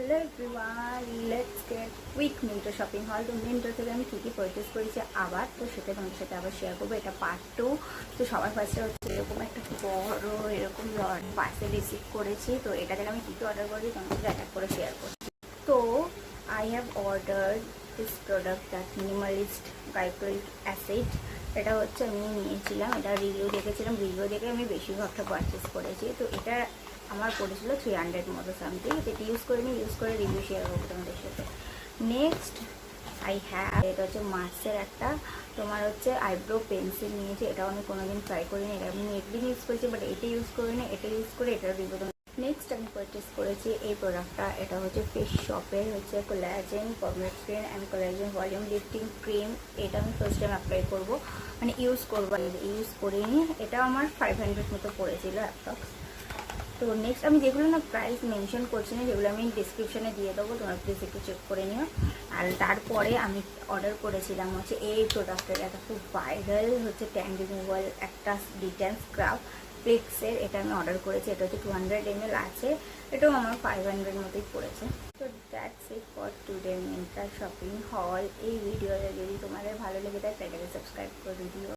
Hello everyone, let's get quick Minto shopping হল। তো Minto থেকে আমি কী কী পারচেস করেছি আবার, তো সেটা তোমাদের সাথে আবার শেয়ার করবো। এটা পার্ট 2। তো সবার ফার্স্টে হচ্ছে এরকম একটা বড় এরকম পার্সেল রিসিভ করেছি। তো এটা থেকে আমি কী কী অর্ডার করেছি তোমাদের সাথে এক করে শেয়ার করছি। তো I have order this product that Minimalist glycolic acid. এটা হচ্ছে আমি নিয়েছিলাম, এটা রিভিউ দেখেছিলাম, রিভিউ দেখে আমি বেশিরভাগটা পারচেস করেছি। তো এটা আমার পড়েছিল 300 মতো সামথিং। এটা ইউজ করে রিভিউ শেয়ার করবো তোমাদের সাথে। নেক্সট আই হ্যাভ, এটা হচ্ছে মার্সের একটা তোমার হচ্ছে আইব্রো পেন্সিল নিয়েছি। এটাও আমি কোনোদিন ট্রাই করিনি, এটা আমি একদিন ইউজ করেছি, বাট এটা ইউজ করিনি। এটা ইউজ করে এটার রিভিউ। নেক্সট আমি পারচেস করেছি এই প্রোডাক্টটা। এটা হচ্ছে ফেস শপের হচ্ছে কোলাজেন পরমেট cream and collagen volume lifting cream. এটা আমি ফার্স্ট টাইম অ্যাপ্লাই করবো, মানে ইউজ করবো, ইউজ করিনি। এটা আমার 500 মতো পড়েছিল অ্যাপ্রক্স। তো নেক্সট আমি যেগুলো না প্রাইস মেনশন করছি না, যেগুলো আমি ডিসক্রিপশানে দিয়ে দেবো, তোমরা প্লিজ একটু চেক করে নিও। আর তারপরে আমি অর্ডার করেছিলাম হচ্ছে এই প্রোডাক্টের একটা খুব ভাইরাল হচ্ছে ট্যান রিমুভাল একটা ডিটেন স্ক্রাব ফ্লিক্সের। এটা আমি অর্ডার করেছি। এটা হচ্ছে 200 ml আছে। এটাও আমার 500 মতোই পড়েছে। তো that's it for today Myntra shopping হল। এই ভিডিওটা যদি তোমাদের ভালো লেগে থাকে তাহলে সাবস্ক্রাইব করে দিও।